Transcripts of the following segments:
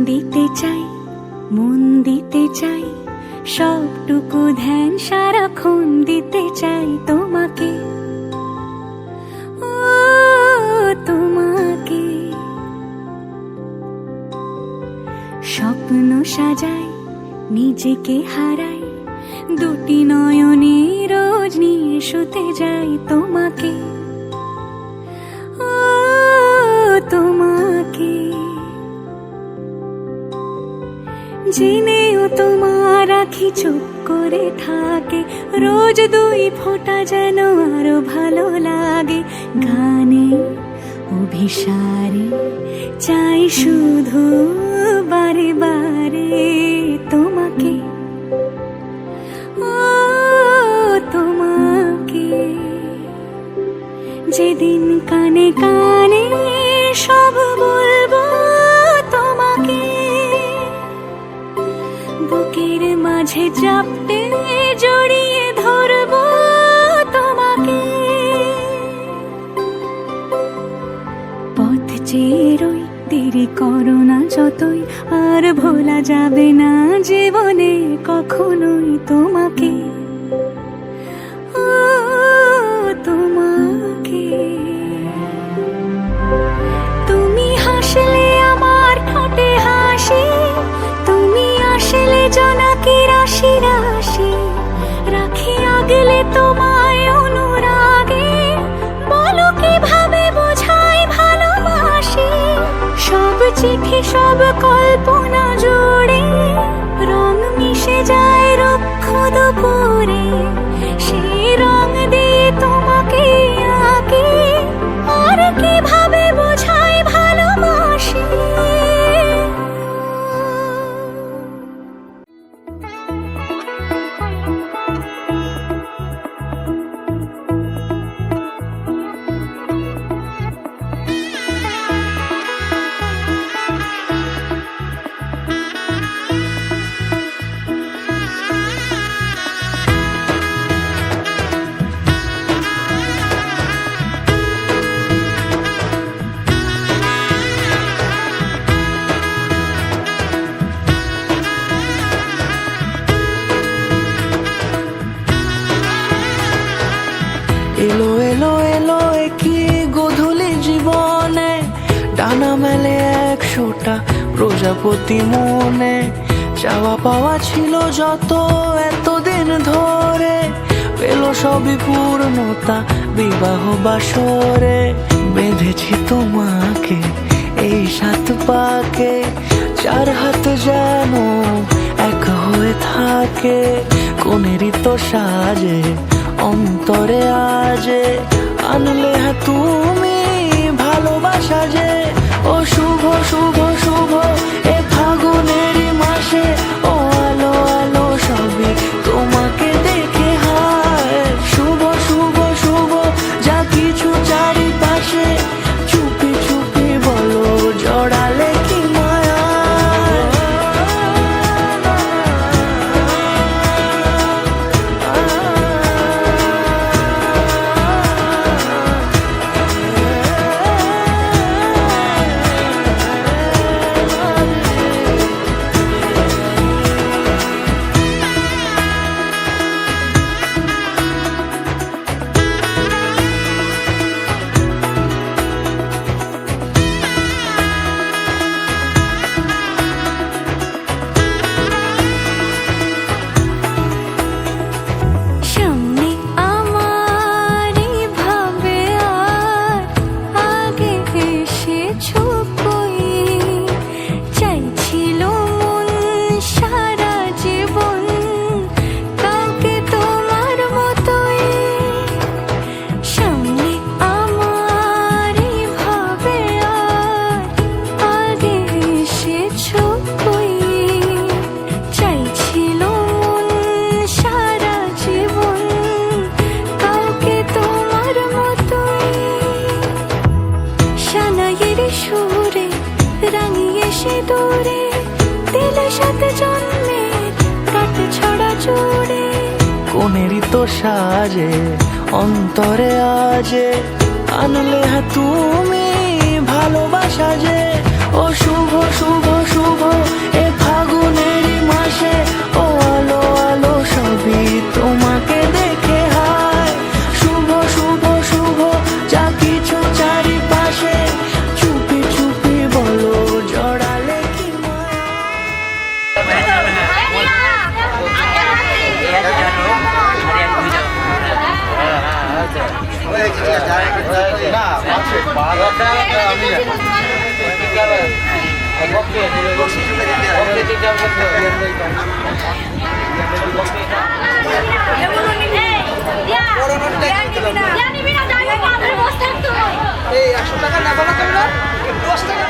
দিতে চাই, মন দিতে চাই, সবটুকু ধ্যান সারাক্ষণ দিতে চাই তোমাকে, ও তোমাকে। স্বপ্ন সাজাই, নিজেকে হারাই, দুটি নয়নে রোজ নিয়ে শুতে যাই তোমাকে, ও তোমাকে। জেনেও তোমার আখি চুপ করে থাকে, রোজ দুই ফোঁটা যেন আরো ভালো লাগে। গানে অভিসারে চাই শুধু বারে বারে তোমাকে, ও তোমাকে। যেদিন কানে কানে সব বলবো তোমাকে, বুকের মাঝে চাপতে জড়িয়ে ধরবো তোমাকে। পথ চেয়ে রই, দেরি করো না যতই, আর ভোলা যাবে না জীবনে কখনোই তোমাকে, ও তোমাকে। তুমি হাসলে আমার ঠোঁটে হাসি, তুমি আসলে জোনাকি রাশি রাশি, রাখি আগলে তোমায় অনুরাগে, বলো কিভাবে বোঝাই ভালোবাসি। সব চিঠি সব কল্পনা জুড়ে রং মিশে যায় রুক্ষ দুপুরে, সেই রং দিয়ে তোমাকে আঁকি, আর কিভাবে বোঝাই ভালোবাসি। এলো এলো এলো কি গোধূলি জীবনে, ডানা মেলে 100টা প্রজাপতি মনে। চাওয়া পাওয়া ছিল যত এতদিন ধরে, পেল সবই পূর্ণতা বিবাহ বাসরে। বেঁধেছি তোমাকে এই 7 পাকে, 4 হাত যেন এক হয়ে থাকে। কোনেরই তো সাজে অন্তরে আজে, আনলে তুমি ভালোবাসা যে। ও শুভ শুভ শুভ এ ফাগুনেরই মাসে, ও আলো আলো সবই তোমাকে দেখে হায়। শুভ শুভ শুভ যা কিছু চারিপাশে, চুপি চুপি বলো জড়ালে কি মায়া। কোনেরই তো সাজে অন্তরে আজে, আনলে তুমি ভালোবাসা যে। ও শুভ শুভ শুভ এই 100 টাকা নেবো না তোমরা 10 টাকা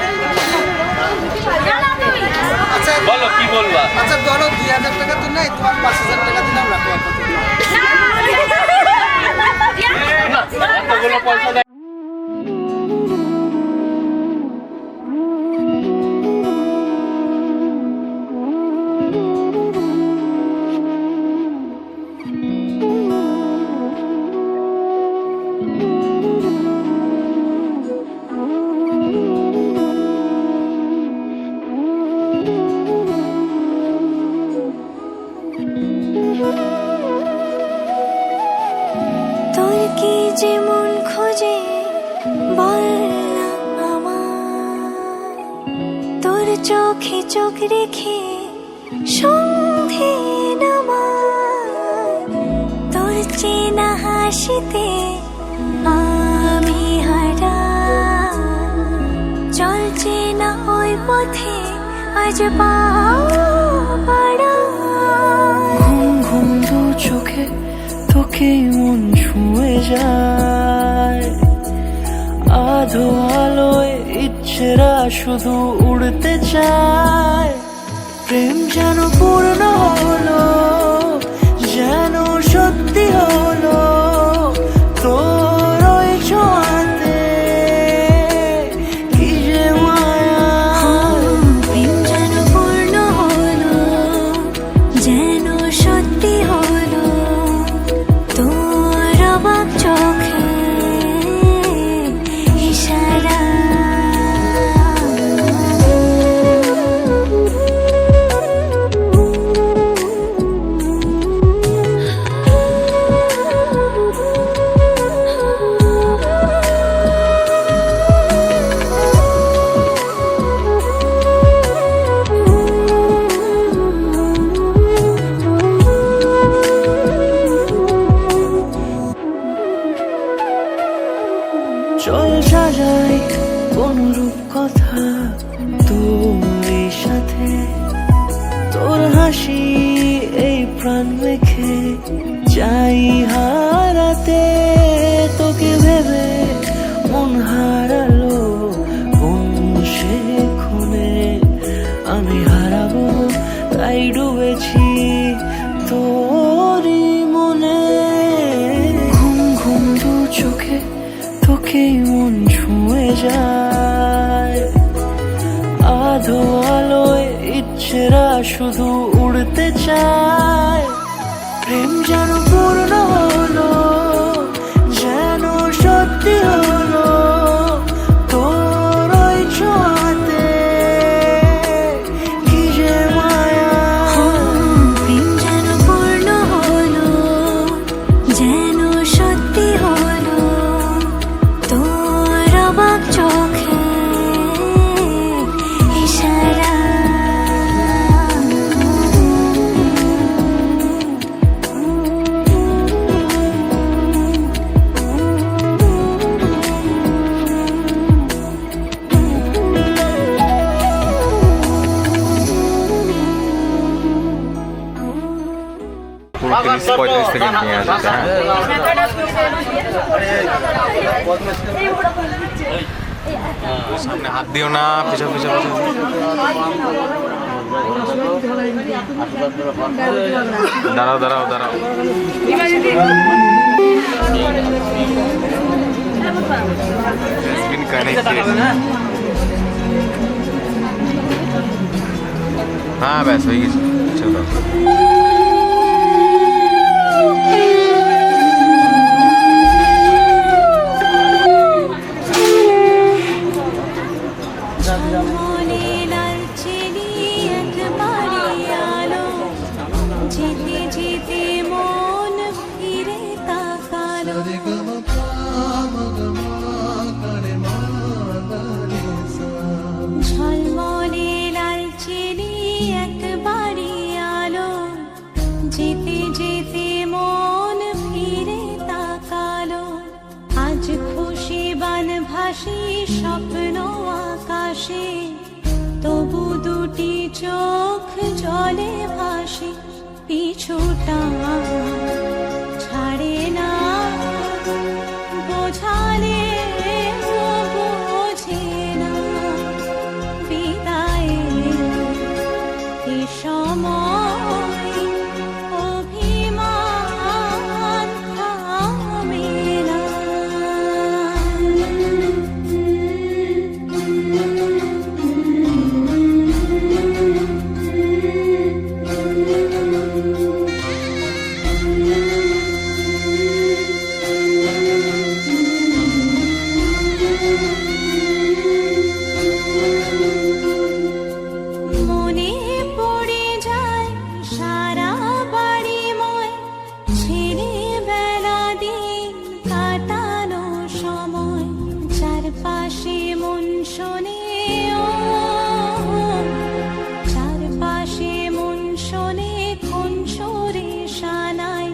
আচ্ছা বলো কি বলবা? আচ্ছা বলো 2000 টাকা তো নাই, তোমার 5000 টাকা দিলাম রাখো এতগুলো পয়সা দেয়। তোর কি যেমন খোঁজে বললাম আমার, তোর চোখে চোখ রেখে সন্ধে নামার, তোর চেনা হাসিতে আমি হারা, চলছে না ওই পথে আজ পাড়া। ঘুম ঘুম দু চোখে তোকে মন ছুঁয়ে যায়, আধো আলোয় ইচ্ছেরা শুধু উড়তে চায়। প্রেম যেন পূর্ণ হলো, যেন সত্যি হলো, তোর ওই ছোঁয়াতে কি যে মায়া। প্রেম যেন পূর্ণ হলো, যেন সত্যি হলো, তোর অবাক চোখে ইশারা। চল সাজাই কোন রূপ কথা তোর সাথে, তোর হাসি এই প্রাণ মেখে চাই হারাতে। তোকে ভেবে মন হারালো কোন সে খুনে, আমি হারাবো তাই ডুবেছি তোরই মনে। ঘুম ঘুম দু চোখে তোকে মন ছুঁয়ে যায়, আধো আলোয় ইচ্ছেরা শুধু উড়তে চায়। প্রেম যেন পূর্ণ হলো, যেন সত্যি হলো, তোর ওই ছোঁয়াতে কি যে মায়া। প্রেম যেন পূর্ণ হলো, যেন সত্যি হলো, তোর অবাক চোখে ইশারা। পুরো 30-35 সেকেন্ড নিয়ে আসছে। সামনে হাত দিও না, পিছনে পিছনে দাঁড়াও দাঁড়াও দাঁড়াও। Been connected. হ্যাঁ ব্যাস হয়ে গেছে, চলো। মনে লালচেনি একবারে আলো, যেতে যেতে মন ফিরে তাকালো। ঝলমলে লালচেনি একবারে আলো, যেতে যেতে মন ফিরে তাকালো। আজ খুশি বান ভাসি স্বপ্ন আকাশে, তবু চোখ জলে ভাসে পিছুটা ছাড়ে না বোঝালে বোঝে না বিদায়ে এ সময় অভিমান থামে না। মনে পড়ে যায় সারা বাড়িময় ছেলেবেলা দিন কাটানো সময় চারপাশে মন শোনে ও চারপাশে মন শোনে কোন সুরে শানাই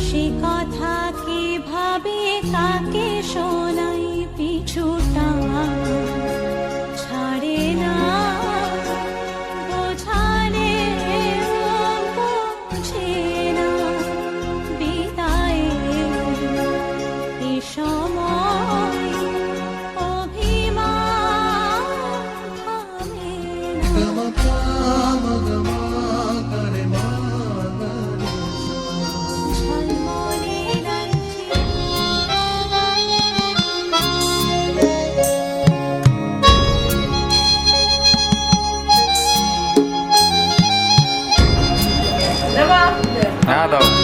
সে কথা কে ভাবে কাকে শোনাই পিছুটা ছাড়ে না বোঝালে বোঝে না বিদায়ে এ সময় অভিমান থামে না। ঝলমলে রাত্রি হ্যাঁ দাও